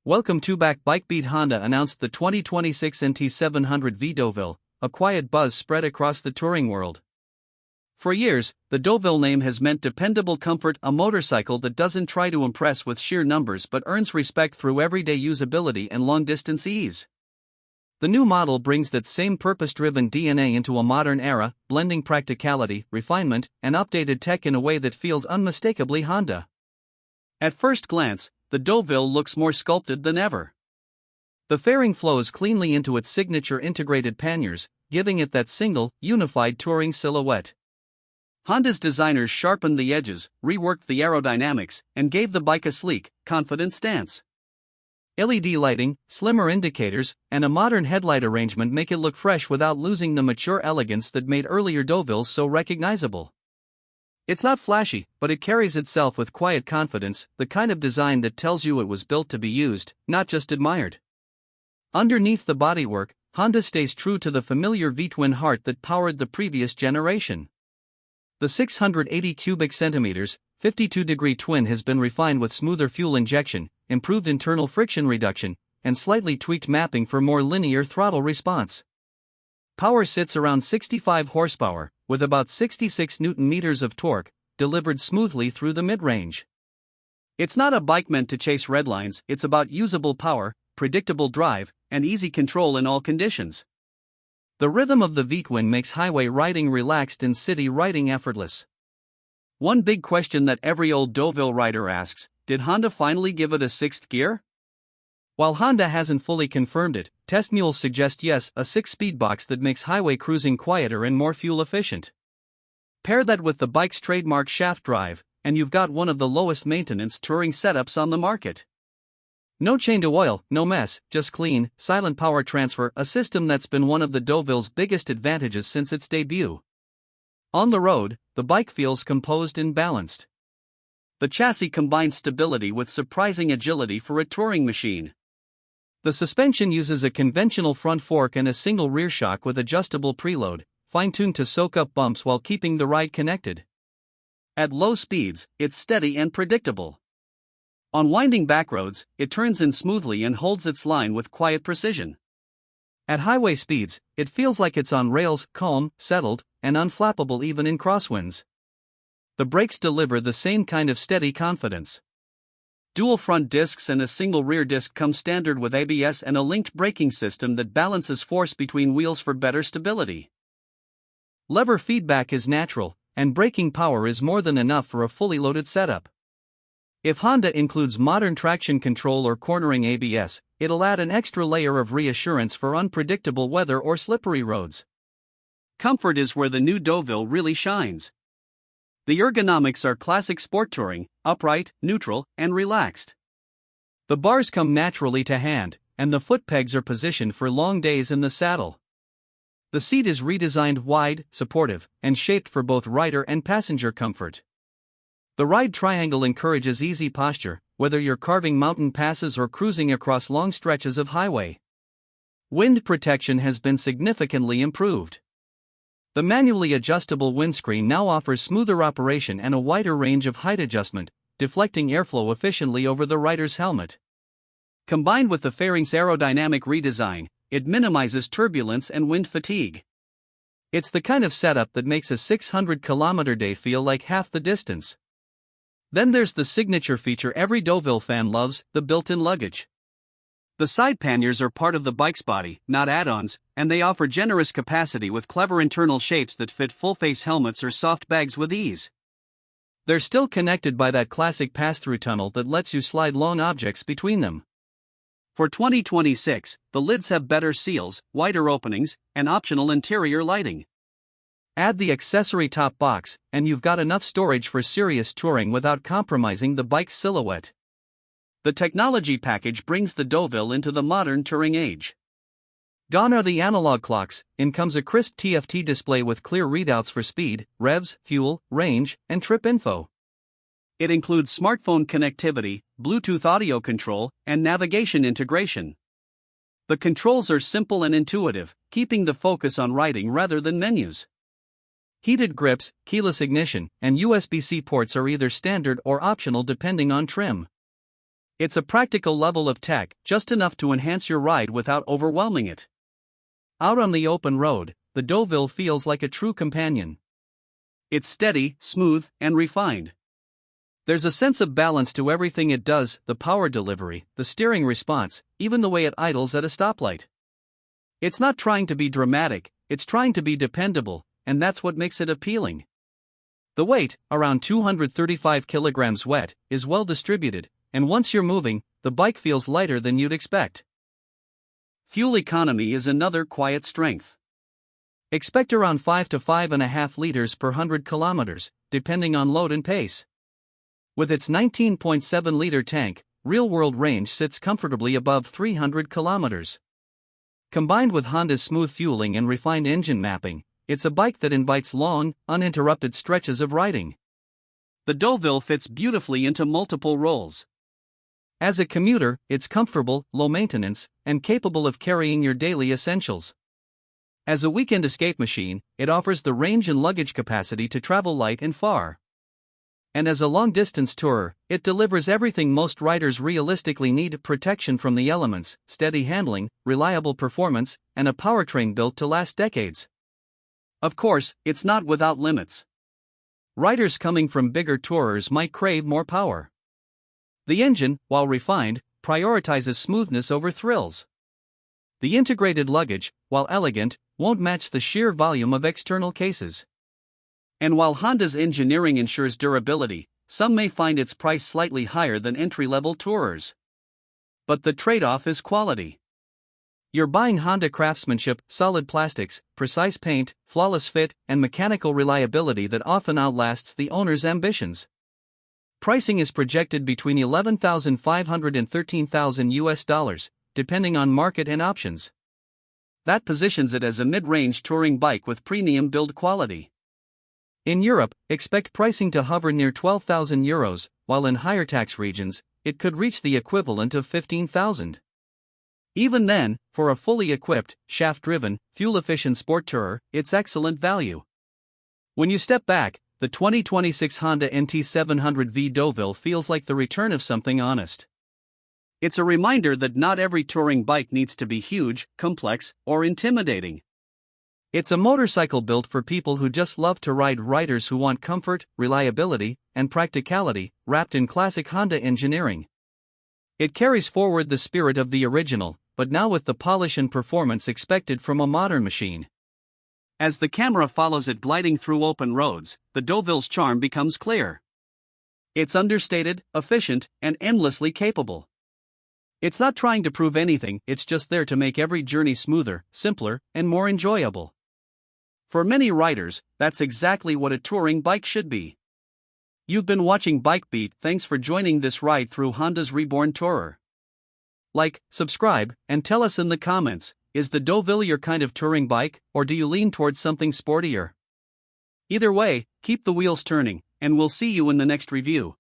Welcome to back. BikeBeat. Honda announced the 2026 NT700V Deauville, a quiet buzz spread across the touring world. For years, the Deauville name has meant dependable comfort, a motorcycle that doesn't try to impress with sheer numbers but earns respect through everyday usability and long-distance ease. The new model brings that same purpose-driven DNA into a modern era, blending practicality, refinement, and updated tech in a way that feels unmistakably Honda. At first glance, the Deauville looks more sculpted than ever. The fairing flows cleanly into its signature integrated panniers, giving it that single, unified touring silhouette. Honda's designers sharpened the edges, reworked the aerodynamics, and gave the bike a sleek, confident stance. LED lighting, slimmer indicators, and a modern headlight arrangement make it look fresh without losing the mature elegance that made earlier Deauvilles so recognizable. It's not flashy, but it carries itself with quiet confidence, the kind of design that tells you it was built to be used, not just admired. Underneath the bodywork, Honda stays true to the familiar V-twin heart that powered the previous generation. The 680 cubic centimeters, 52-degree twin has been refined with smoother fuel injection, improved internal friction reduction, and slightly tweaked mapping for more linear throttle response. Power sits around 65 horsepower, with about 66 Nm of torque, delivered smoothly through the mid-range. It's not a bike meant to chase redlines, it's about usable power, predictable drive, and easy control in all conditions. The rhythm of the V-twin makes highway riding relaxed and city riding effortless. One big question that every old Deauville rider asks: did Honda finally give it a sixth gear? While Honda hasn't fully confirmed it, test mules suggest yes, a 6-speed box that makes highway cruising quieter and more fuel efficient. Pair that with the bike's trademark shaft drive, and you've got one of the lowest maintenance touring setups on the market. No chain to oil, no mess, just clean, silent power transfer, a system that's been one of the Deauville's biggest advantages since its debut. On the road, the bike feels composed and balanced. The chassis combines stability with surprising agility for a touring machine. The suspension uses a conventional front fork and a single rear shock with adjustable preload, fine-tuned to soak up bumps while keeping the ride connected. At low speeds, it's steady and predictable. On winding backroads, it turns in smoothly and holds its line with quiet precision. At highway speeds, it feels like it's on rails, calm, settled, and unflappable even in crosswinds. The brakes deliver the same kind of steady confidence. Dual front discs and a single rear disc come standard with ABS and a linked braking system that balances force between wheels for better stability. Lever feedback is natural, and braking power is more than enough for a fully loaded setup. If Honda includes modern traction control or cornering ABS, it'll add an extra layer of reassurance for unpredictable weather or slippery roads. Comfort is where the new Deauville really shines. The ergonomics are classic sport touring, upright, neutral, and relaxed. The bars come naturally to hand, and the foot pegs are positioned for long days in the saddle. The seat is redesigned wide, supportive, and shaped for both rider and passenger comfort. The ride triangle encourages easy posture, whether you're carving mountain passes or cruising across long stretches of highway. Wind protection has been significantly improved. The manually adjustable windscreen now offers smoother operation and a wider range of height adjustment, deflecting airflow efficiently over the rider's helmet. Combined with the fairing's aerodynamic redesign, it minimizes turbulence and wind fatigue. It's the kind of setup that makes a 600-kilometer day feel like half the distance. Then there's the signature feature every Deauville fan loves, the built-in luggage. The side panniers are part of the bike's body, not add-ons, and they offer generous capacity with clever internal shapes that fit full-face helmets or soft bags with ease. They're still connected by that classic pass-through tunnel that lets you slide long objects between them. For 2026, the lids have better seals, wider openings, and optional interior lighting. Add the accessory top box, and you've got enough storage for serious touring without compromising the bike's silhouette. The technology package brings the Deauville into the modern touring age. Gone are the analog clocks, in comes a crisp TFT display with clear readouts for speed, revs, fuel, range, and trip info. It includes smartphone connectivity, Bluetooth audio control, and navigation integration. The controls are simple and intuitive, keeping the focus on riding rather than menus. Heated grips, keyless ignition, and USB-C ports are either standard or optional depending on trim. It's a practical level of tech, just enough to enhance your ride without overwhelming it. Out on the open road, the Deauville feels like a true companion. It's steady, smooth, and refined. There's a sense of balance to everything it does: the power delivery, the steering response, even the way it idles at a stoplight. It's not trying to be dramatic, it's trying to be dependable, and that's what makes it appealing. The weight, around 235 kilograms wet, is well distributed, and once you're moving, the bike feels lighter than you'd expect. Fuel economy is another quiet strength. Expect around 5 to 5.5 liters per 100 kilometers, depending on load and pace. With its 19.7-liter tank, real-world range sits comfortably above 300 kilometers. Combined with Honda's smooth fueling and refined engine mapping, it's a bike that invites long, uninterrupted stretches of riding. The Deauville fits beautifully into multiple roles. As a commuter, it's comfortable, low-maintenance, and capable of carrying your daily essentials. As a weekend escape machine, it offers the range and luggage capacity to travel light and far. And as a long-distance tourer, it delivers everything most riders realistically need: protection from the elements, steady handling, reliable performance, and a powertrain built to last decades. Of course, it's not without limits. Riders coming from bigger tourers might crave more power. The engine, while refined, prioritizes smoothness over thrills. The integrated luggage, while elegant, won't match the sheer volume of external cases. And while Honda's engineering ensures durability, some may find its price slightly higher than entry-level tourers. But the trade-off is quality. You're buying Honda craftsmanship: solid plastics, precise paint, flawless fit, and mechanical reliability that often outlasts the owner's ambitions. Pricing is projected between $11,500 and $13,000 depending on market and options. That positions it as a mid-range touring bike with premium build quality. In Europe, expect pricing to hover near €12,000, while in higher tax regions, it could reach the equivalent of $15,000. Even then, for a fully equipped, shaft-driven, fuel-efficient sport tourer, it's excellent value. When you step back, the 2026 Honda NT700V Deauville feels like the return of something honest. It's a reminder that not every touring bike needs to be huge, complex, or intimidating. It's a motorcycle built for people who just love to ride, riders who want comfort, reliability, and practicality, wrapped in classic Honda engineering. It carries forward the spirit of the original, but now with the polish and performance expected from a modern machine. As the camera follows it gliding through open roads, the Deauville's charm becomes clear. It's understated, efficient, and endlessly capable. It's not trying to prove anything, it's just there to make every journey smoother, simpler, and more enjoyable. For many riders, that's exactly what a touring bike should be. You've been watching BikeBeat. Thanks for joining this ride through Honda's reborn tourer. Like, subscribe, and tell us in the comments, is the Deauville your kind of touring bike, or do you lean towards something sportier? Either way, keep the wheels turning, and we'll see you in the next review.